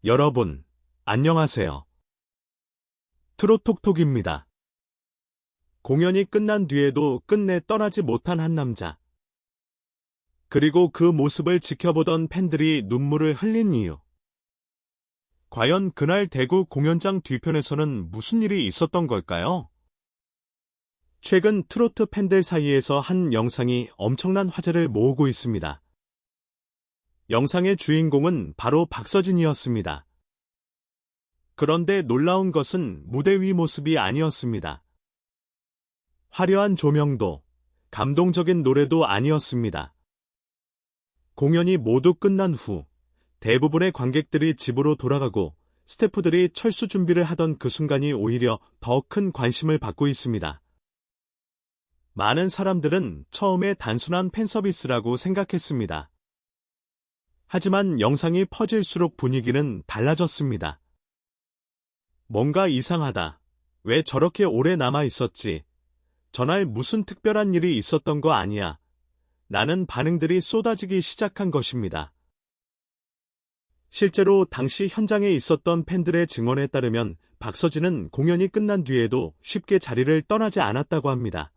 여러분, 안녕하세요. 트롯톡톡입니다. 공연이 끝난 뒤에도 끝내 떠나지 못한 한 남자. 그리고 그 모습을 지켜보던 팬들이 눈물을 흘린 이유. 과연 그날 대구 공연장 뒤편에서는 무슨 일이 있었던 걸까요? 최근 트로트 팬들 사이에서 한 영상이 엄청난 화제를 모으고 있습니다. 영상의 주인공은 바로 박서진이었습니다. 그런데 놀라운 것은 무대 위 모습이 아니었습니다. 화려한 조명도, 감동적인 노래도 아니었습니다. 공연이 모두 끝난 후 대부분의 관객들이 집으로 돌아가고 스태프들이 철수 준비를 하던 그 순간이 오히려 더 큰 관심을 받고 있습니다. 많은 사람들은 처음에 단순한 팬서비스라고 생각했습니다. 하지만 영상이 퍼질수록 분위기는 달라졌습니다. 뭔가 이상하다. 왜 저렇게 오래 남아 있었지? 전날 무슨 특별한 일이 있었던 거 아니야? 라는 반응들이 쏟아지기 시작한 것입니다. 실제로 당시 현장에 있었던 팬들의 증언에 따르면 박서진은 공연이 끝난 뒤에도 쉽게 자리를 떠나지 않았다고 합니다.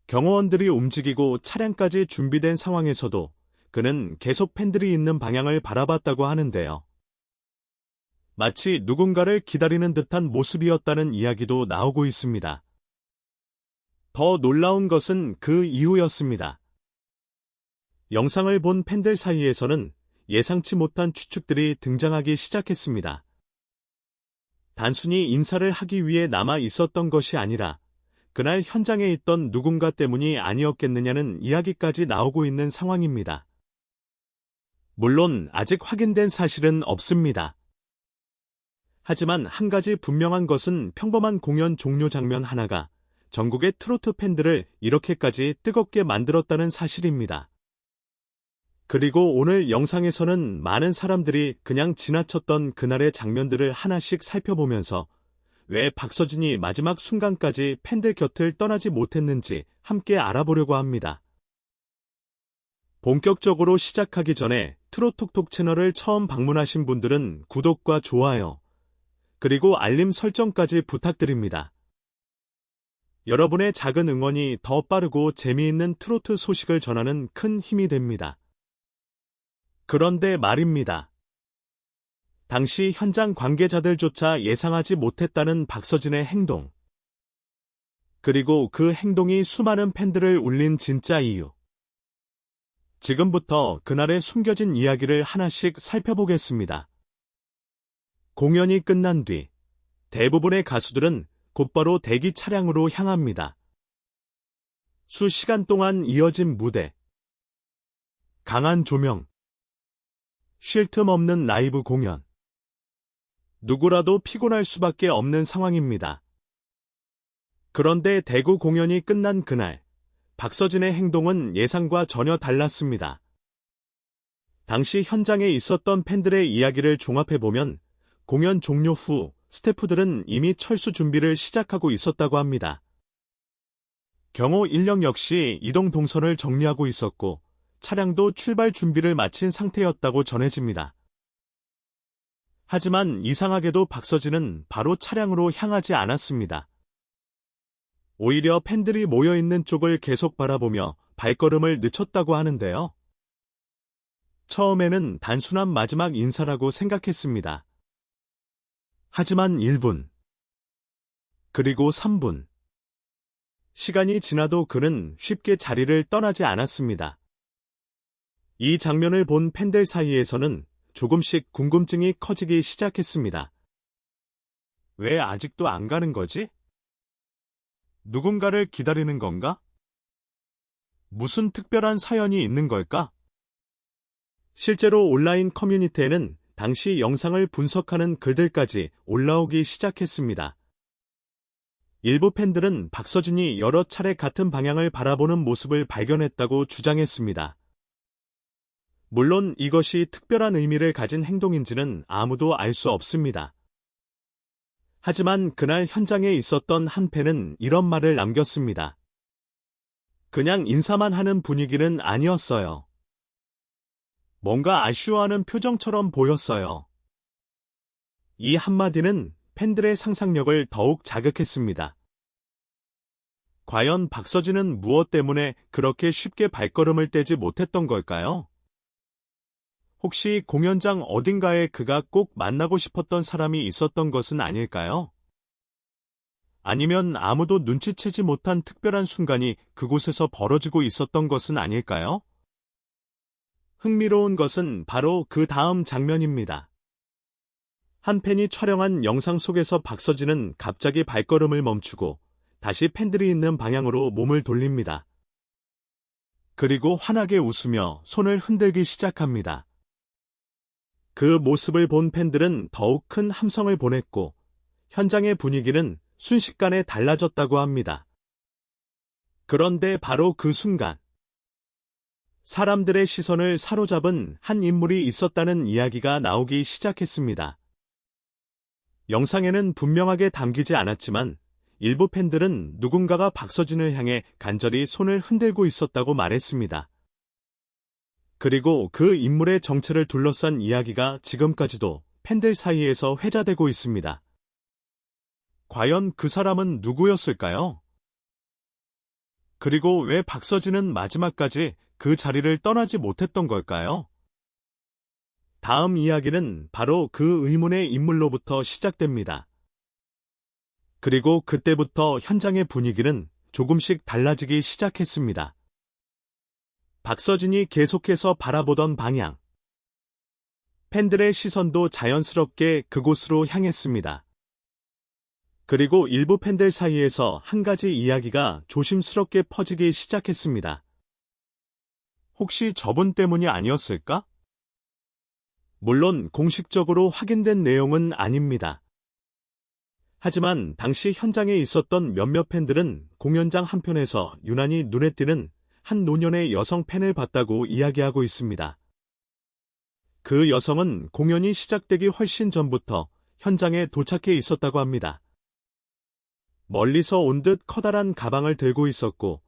경호원들이 움직이고 차량까지 준비된 상황에서도 그는 계속 팬들이 있는 방향을 바라봤다고 하는데요. 마치 누군가를 기다리는 듯한 모습이었다는 이야기도 나오고 있습니다. 더 놀라운 것은 그 이후였습니다. 영상을 본 팬들 사이에서는 예상치 못한 추측들이 등장하기 시작했습니다. 단순히 인사를 하기 위해 남아 있었던 것이 아니라 그날 현장에 있던 누군가 때문이 아니었겠느냐는 이야기까지 나오고 있는 상황입니다. 물론 아직 확인된 사실은 없습니다. 하지만 한 가지 분명한 것은 평범한 공연 종료 장면 하나가 전국의 트로트 팬들을 이렇게까지 뜨겁게 만들었다는 사실입니다. 그리고 오늘 영상에서는 많은 사람들이 그냥 지나쳤던 그날의 장면들을 하나씩 살펴보면서 왜 박서진이 마지막 순간까지 팬들 곁을 떠나지 못했는지 함께 알아보려고 합니다. 본격적으로 시작하기 전에 트롯톡톡 채널을 처음 방문하신 분들은 구독과 좋아요, 그리고 알림 설정까지 부탁드립니다. 여러분의 작은 응원이 더 빠르고 재미있는 트로트 소식을 전하는 큰 힘이 됩니다. 그런데 말입니다. 당시 현장 관계자들조차 예상하지 못했다는 박서진의 행동. 그리고 그 행동이 수많은 팬들을 울린 진짜 이유. 지금부터 그날의 숨겨진 이야기를 하나씩 살펴보겠습니다. 공연이 끝난 뒤 대부분의 가수들은 곧바로 대기 차량으로 향합니다. 수시간 동안 이어진 무대, 강한 조명, 쉴 틈 없는 라이브 공연. 누구라도 피곤할 수밖에 없는 상황입니다. 그런데 대구 공연이 끝난 그날, 박서진의 행동은 예상과 전혀 달랐습니다. 당시 현장에 있었던 팬들의 이야기를 종합해보면 공연 종료 후 스태프들은 이미 철수 준비를 시작하고 있었다고 합니다. 경호 인력 역시 이동 동선을 정리하고 있었고 차량도 출발 준비를 마친 상태였다고 전해집니다. 하지만 이상하게도 박서진은 바로 차량으로 향하지 않았습니다. 오히려 팬들이 모여있는 쪽을 계속 바라보며 발걸음을 늦췄다고 하는데요. 처음에는 단순한 마지막 인사라고 생각했습니다. 하지만 1분, 그리고 3분. 시간이 지나도 그는 쉽게 자리를 떠나지 않았습니다. 이 장면을 본 팬들 사이에서는 조금씩 궁금증이 커지기 시작했습니다. 왜 아직도 안 가는 거지? 누군가를 기다리는 건가? 무슨 특별한 사연이 있는 걸까? 실제로 온라인 커뮤니티에는 당시 영상을 분석하는 글들까지 올라오기 시작했습니다. 일부 팬들은 박서진이 여러 차례 같은 방향을 바라보는 모습을 발견했다고 주장했습니다. 물론 이것이 특별한 의미를 가진 행동인지는 아무도 알 수 없습니다. 하지만 그날 현장에 있었던 한 팬은 이런 말을 남겼습니다. 그냥 인사만 하는 분위기는 아니었어요. 뭔가 아쉬워하는 표정처럼 보였어요. 이 한마디는 팬들의 상상력을 더욱 자극했습니다. 과연 박서진은 무엇 때문에 그렇게 쉽게 발걸음을 떼지 못했던 걸까요? 혹시 공연장 어딘가에 그가 꼭 만나고 싶었던 사람이 있었던 것은 아닐까요? 아니면 아무도 눈치채지 못한 특별한 순간이 그곳에서 벌어지고 있었던 것은 아닐까요? 흥미로운 것은 바로 그 다음 장면입니다. 한 팬이 촬영한 영상 속에서 박서진은 갑자기 발걸음을 멈추고 다시 팬들이 있는 방향으로 몸을 돌립니다. 그리고 환하게 웃으며 손을 흔들기 시작합니다. 그 모습을 본 팬들은 더욱 큰 함성을 보냈고 현장의 분위기는 순식간에 달라졌다고 합니다. 그런데 바로 그 순간 사람들의 시선을 사로잡은 한 인물이 있었다는 이야기가 나오기 시작했습니다. 영상에는 분명하게 담기지 않았지만 일부 팬들은 누군가가 박서진을 향해 간절히 손을 흔들고 있었다고 말했습니다. 그리고 그 인물의 정체를 둘러싼 이야기가 지금까지도 팬들 사이에서 회자되고 있습니다. 과연 그 사람은 누구였을까요? 그리고 왜 박서진은 마지막까지 그 자리를 떠나지 못했던 걸까요? 다음 이야기는 바로 그 의문의 인물로부터 시작됩니다. 그리고 그때부터 현장의 분위기는 조금씩 달라지기 시작했습니다. 박서진이 계속해서 바라보던 방향. 팬들의 시선도 자연스럽게 그곳으로 향했습니다. 그리고 일부 팬들 사이에서 한 가지 이야기가 조심스럽게 퍼지기 시작했습니다. 혹시 저분 때문이 아니었을까? 물론 공식적으로 확인된 내용은 아닙니다. 하지만 당시 현장에 있었던 몇몇 팬들은 공연장 한편에서 유난히 눈에 띄는 한 노년의 여성 팬을 봤다고 이야기하고 있습니다. 그 여성은 공연이 시작되기 훨씬 전부터 현장에 도착해 있었다고 합니다. 멀리서 온 듯 커다란 가방을 들고 있었고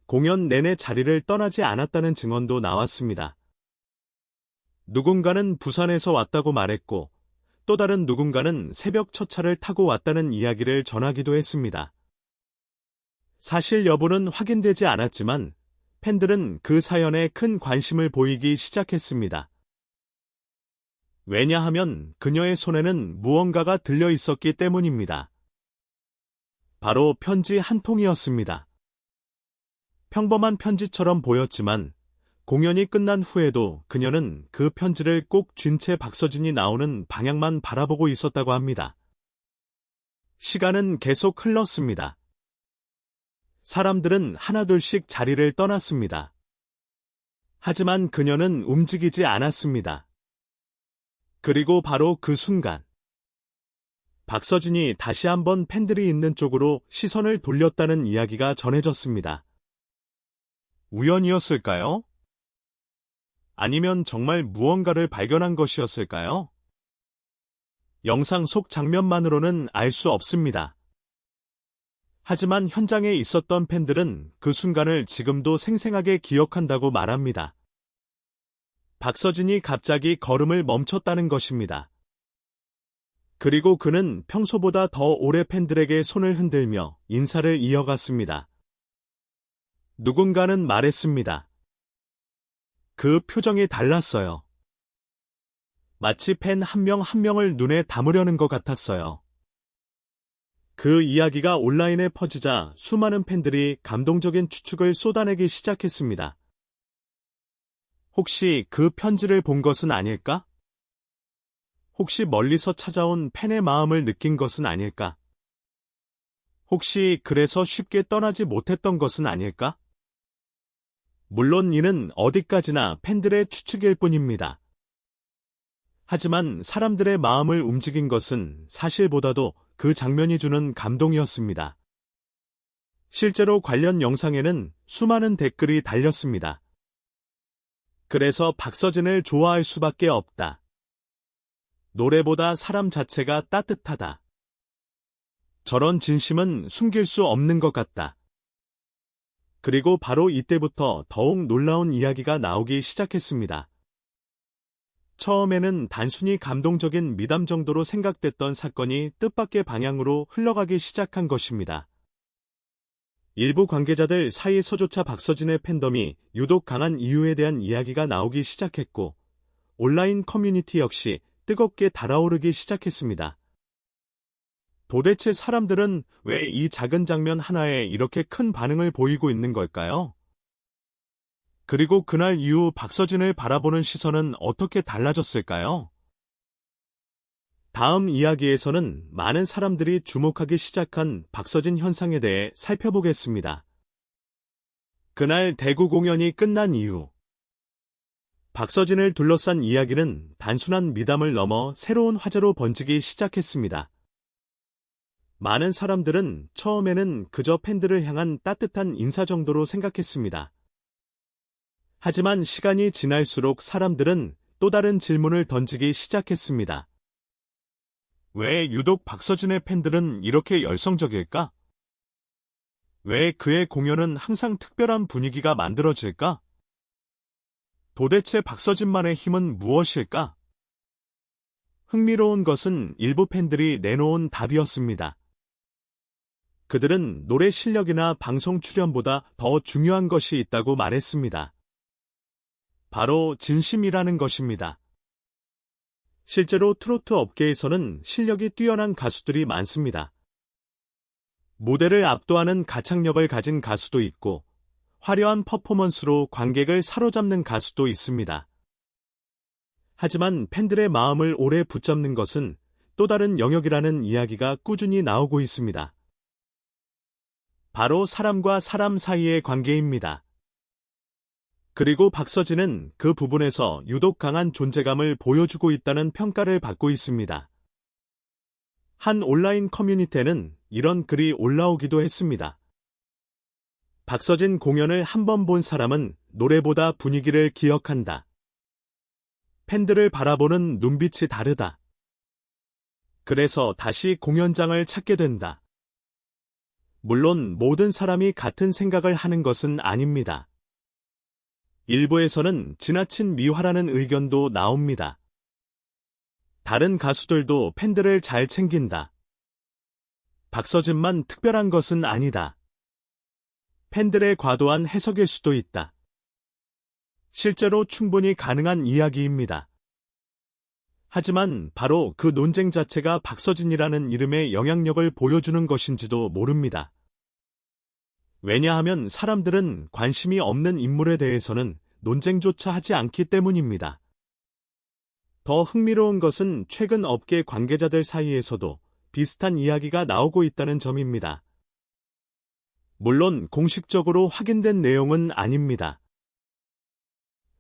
공연 내내 자리를 떠나지 않았다는 증언도 나왔습니다. 누군가는 부산에서 왔다고 말했고 또 다른 누군가는 새벽 첫차를 타고 왔다는 이야기를 전하기도 했습니다. 사실 여부는 확인되지 않았지만 팬들은 그 사연에 큰 관심을 보이기 시작했습니다. 왜냐하면 그녀의 손에는 무언가가 들려 있었기 때문입니다. 바로 편지 한 통이었습니다. 평범한 편지처럼 보였지만 공연이 끝난 후에도 그녀는 그 편지를 꼭 쥔 채 박서진이 나오는 방향만 바라보고 있었다고 합니다. 시간은 계속 흘렀습니다. 사람들은 하나둘씩 자리를 떠났습니다. 하지만 그녀는 움직이지 않았습니다. 그리고 바로 그 순간 박서진이 다시 한번 팬들이 있는 쪽으로 시선을 돌렸다는 이야기가 전해졌습니다. 우연이었을까요? 아니면 정말 무언가를 발견한 것이었을까요? 영상 속 장면만으로는 알 수 없습니다. 하지만 현장에 있었던 팬들은 그 순간을 지금도 생생하게 기억한다고 말합니다. 박서진이 갑자기 걸음을 멈췄다는 것입니다. 그리고 그는 평소보다 더 오래 팬들에게 손을 흔들며 인사를 이어갔습니다. 누군가는 말했습니다. 그 표정이 달랐어요. 마치 팬 한 명 한 명을 눈에 담으려는 것 같았어요. 그 이야기가 온라인에 퍼지자 수많은 팬들이 감동적인 추측을 쏟아내기 시작했습니다. 혹시 그 편지를 본 것은 아닐까? 혹시 멀리서 찾아온 팬의 마음을 느낀 것은 아닐까? 혹시 그래서 쉽게 떠나지 못했던 것은 아닐까? 물론 이는 어디까지나 팬들의 추측일 뿐입니다. 하지만 사람들의 마음을 움직인 것은 사실보다도 그 장면이 주는 감동이었습니다. 실제로 관련 영상에는 수많은 댓글이 달렸습니다. 그래서 박서진을 좋아할 수밖에 없다. 노래보다 사람 자체가 따뜻하다. 저런 진심은 숨길 수 없는 것 같다. 그리고 바로 이때부터 더욱 놀라운 이야기가 나오기 시작했습니다. 처음에는 단순히 감동적인 미담 정도로 생각됐던 사건이 뜻밖의 방향으로 흘러가기 시작한 것입니다. 일부 관계자들 사이에서조차 박서진의 팬덤이 유독 강한 이유에 대한 이야기가 나오기 시작했고, 온라인 커뮤니티 역시 뜨겁게 달아오르기 시작했습니다. 도대체 사람들은 왜 이 작은 장면 하나에 이렇게 큰 반응을 보이고 있는 걸까요? 그리고 그날 이후 박서진을 바라보는 시선은 어떻게 달라졌을까요? 다음 이야기에서는 많은 사람들이 주목하기 시작한 박서진 현상에 대해 살펴보겠습니다. 그날 대구 공연이 끝난 이후 박서진을 둘러싼 이야기는 단순한 미담을 넘어 새로운 화제로 번지기 시작했습니다. 많은 사람들은 처음에는 그저 팬들을 향한 따뜻한 인사 정도로 생각했습니다. 하지만 시간이 지날수록 사람들은 또 다른 질문을 던지기 시작했습니다. 왜 유독 박서진의 팬들은 이렇게 열성적일까? 왜 그의 공연은 항상 특별한 분위기가 만들어질까? 도대체 박서진만의 힘은 무엇일까? 흥미로운 것은 일부 팬들이 내놓은 답이었습니다. 그들은 노래 실력이나 방송 출연보다 더 중요한 것이 있다고 말했습니다. 바로 진심이라는 것입니다. 실제로 트로트 업계에서는 실력이 뛰어난 가수들이 많습니다. 무대를 압도하는 가창력을 가진 가수도 있고, 화려한 퍼포먼스로 관객을 사로잡는 가수도 있습니다. 하지만 팬들의 마음을 오래 붙잡는 것은 또 다른 영역이라는 이야기가 꾸준히 나오고 있습니다. 바로 사람과 사람 사이의 관계입니다. 그리고 박서진은 그 부분에서 유독 강한 존재감을 보여주고 있다는 평가를 받고 있습니다. 한 온라인 커뮤니티에는 이런 글이 올라오기도 했습니다. 박서진 공연을 한 번 본 사람은 노래보다 분위기를 기억한다. 팬들을 바라보는 눈빛이 다르다. 그래서 다시 공연장을 찾게 된다. 물론 모든 사람이 같은 생각을 하는 것은 아닙니다. 일부에서는 지나친 미화라는 의견도 나옵니다. 다른 가수들도 팬들을 잘 챙긴다. 박서진만 특별한 것은 아니다. 팬들의 과도한 해석일 수도 있다. 실제로 충분히 가능한 이야기입니다. 하지만 바로 그 논쟁 자체가 박서진이라는 이름의 영향력을 보여주는 것인지도 모릅니다. 왜냐하면 사람들은 관심이 없는 인물에 대해서는 논쟁조차 하지 않기 때문입니다. 더 흥미로운 것은 최근 업계 관계자들 사이에서도 비슷한 이야기가 나오고 있다는 점입니다. 물론 공식적으로 확인된 내용은 아닙니다.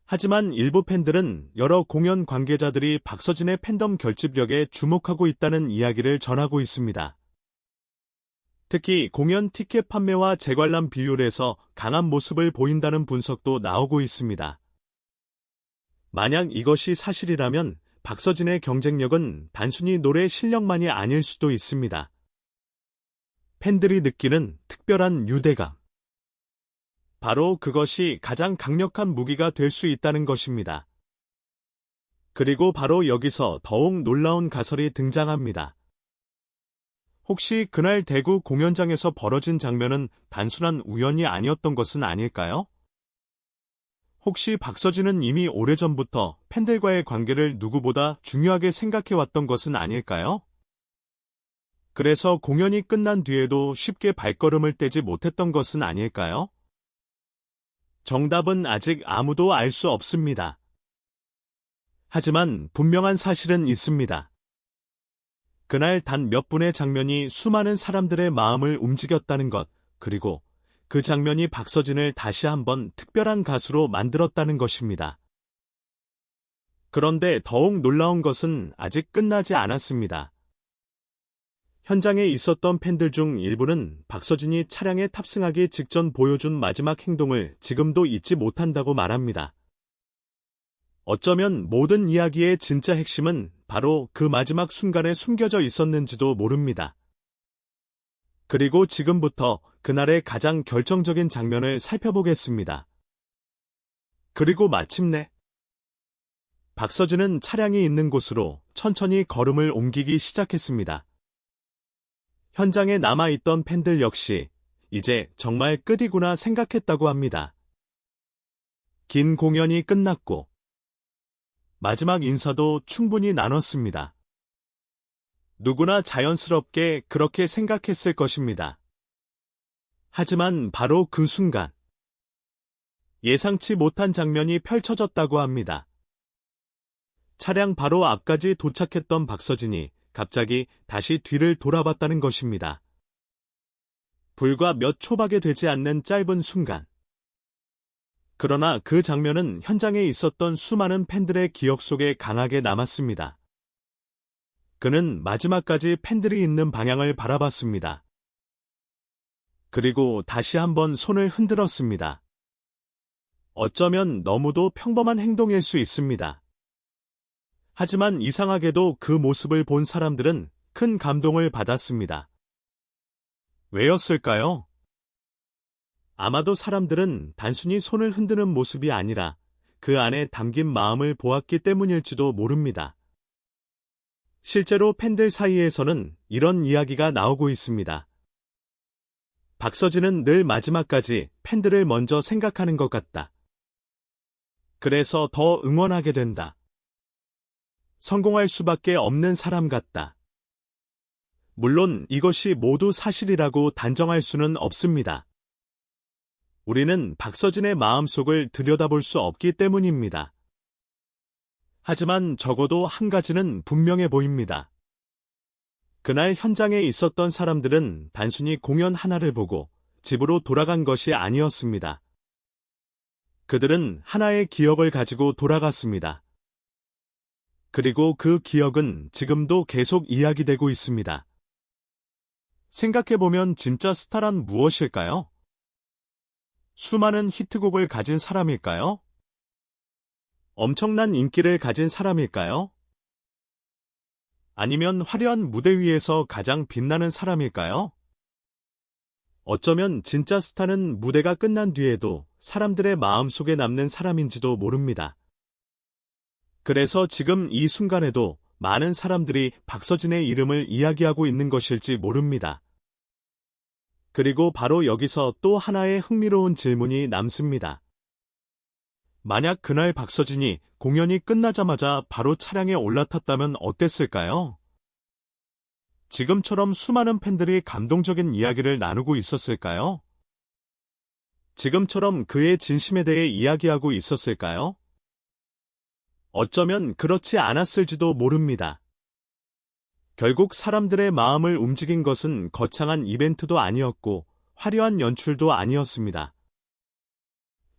하지만 일부 팬들은 여러 공연 관계자들이 박서진의 팬덤 결집력에 주목하고 있다는 이야기를 전하고 있습니다. 특히 공연 티켓 판매와 재관람 비율에서 강한 모습을 보인다는 분석도 나오고 있습니다. 만약 이것이 사실이라면 박서진의 경쟁력은 단순히 노래 실력만이 아닐 수도 있습니다. 팬들이 느끼는 특별한 유대감. 바로 그것이 가장 강력한 무기가 될 수 있다는 것입니다. 그리고 바로 여기서 더욱 놀라운 가설이 등장합니다. 혹시 그날 대구 공연장에서 벌어진 장면은 단순한 우연이 아니었던 것은 아닐까요? 혹시 박서진은 이미 오래전부터 팬들과의 관계를 누구보다 중요하게 생각해왔던 것은 아닐까요? 그래서 공연이 끝난 뒤에도 쉽게 발걸음을 떼지 못했던 것은 아닐까요? 정답은 아직 아무도 알 수 없습니다. 하지만 분명한 사실은 있습니다. 그날 단 몇 분의 장면이 수많은 사람들의 마음을 움직였다는 것, 그리고 그 장면이 박서진을 다시 한번 특별한 가수로 만들었다는 것입니다. 그런데 더욱 놀라운 것은 아직 끝나지 않았습니다. 현장에 있었던 팬들 중 일부는 박서진이 차량에 탑승하기 직전 보여준 마지막 행동을 지금도 잊지 못한다고 말합니다. 어쩌면 모든 이야기의 진짜 핵심은 바로 그 마지막 순간에 숨겨져 있었는지도 모릅니다. 그리고 지금부터 그날의 가장 결정적인 장면을 살펴보겠습니다. 그리고 마침내 박서진은 차량이 있는 곳으로 천천히 걸음을 옮기기 시작했습니다. 현장에 남아있던 팬들 역시 이제 정말 끝이구나 생각했다고 합니다. 긴 공연이 끝났고 마지막 인사도 충분히 나눴습니다. 누구나 자연스럽게 그렇게 생각했을 것입니다. 하지만 바로 그 순간 예상치 못한 장면이 펼쳐졌다고 합니다. 차량 바로 앞까지 도착했던 박서진이 갑자기 다시 뒤를 돌아봤다는 것입니다. 불과 몇 초밖에 되지 않는 짧은 순간. 그러나 그 장면은 현장에 있었던 수많은 팬들의 기억 속에 강하게 남았습니다. 그는 마지막까지 팬들이 있는 방향을 바라봤습니다. 그리고 다시 한번 손을 흔들었습니다. 어쩌면 너무도 평범한 행동일 수 있습니다. 하지만 이상하게도 그 모습을 본 사람들은 큰 감동을 받았습니다. 왜였을까요? 아마도 사람들은 단순히 손을 흔드는 모습이 아니라 그 안에 담긴 마음을 보았기 때문일지도 모릅니다. 실제로 팬들 사이에서는 이런 이야기가 나오고 있습니다. 박서진은 늘 마지막까지 팬들을 먼저 생각하는 것 같다. 그래서 더 응원하게 된다. 성공할 수밖에 없는 사람 같다. 물론 이것이 모두 사실이라고 단정할 수는 없습니다. 우리는 박서진의 마음속을 들여다볼 수 없기 때문입니다. 하지만 적어도 한 가지는 분명해 보입니다. 그날 현장에 있었던 사람들은 단순히 공연 하나를 보고 집으로 돌아간 것이 아니었습니다. 그들은 하나의 기억을 가지고 돌아갔습니다. 그리고 그 기억은 지금도 계속 이야기되고 있습니다. 생각해보면 진짜 스타란 무엇일까요? 수많은 히트곡을 가진 사람일까요? 엄청난 인기를 가진 사람일까요? 아니면 화려한 무대 위에서 가장 빛나는 사람일까요? 어쩌면 진짜 스타는 무대가 끝난 뒤에도 사람들의 마음속에 남는 사람인지도 모릅니다. 그래서 지금 이 순간에도 많은 사람들이 박서진의 이름을 이야기하고 있는 것일지 모릅니다. 그리고 바로 여기서 또 하나의 흥미로운 질문이 남습니다. 만약 그날 박서진이 공연이 끝나자마자 바로 차량에 올라탔다면 어땠을까요? 지금처럼 수많은 팬들이 감동적인 이야기를 나누고 있었을까요? 지금처럼 그의 진심에 대해 이야기하고 있었을까요? 어쩌면 그렇지 않았을지도 모릅니다. 결국 사람들의 마음을 움직인 것은 거창한 이벤트도 아니었고 화려한 연출도 아니었습니다.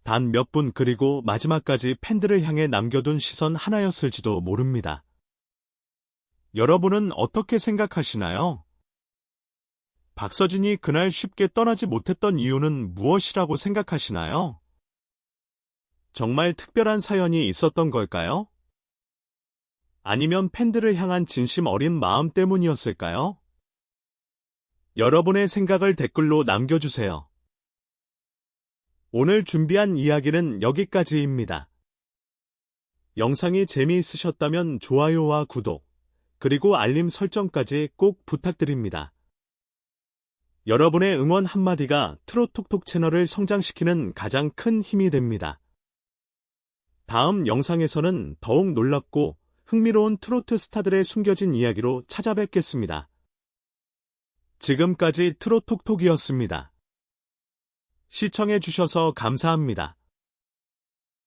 단 몇 분 그리고 마지막까지 팬들을 향해 남겨둔 시선 하나였을지도 모릅니다. 여러분은 어떻게 생각하시나요? 박서진이 그날 쉽게 떠나지 못했던 이유는 무엇이라고 생각하시나요? 정말 특별한 사연이 있었던 걸까요? 아니면 팬들을 향한 진심 어린 마음 때문이었을까요? 여러분의 생각을 댓글로 남겨주세요. 오늘 준비한 이야기는 여기까지입니다. 영상이 재미있으셨다면 좋아요와 구독, 그리고 알림 설정까지 꼭 부탁드립니다. 여러분의 응원 한마디가 트롯톡톡 채널을 성장시키는 가장 큰 힘이 됩니다. 다음 영상에서는 더욱 놀랍고 흥미로운 트로트 스타들의 숨겨진 이야기로 찾아뵙겠습니다. 지금까지 트롯톡톡이었습니다. 시청해주셔서 감사합니다.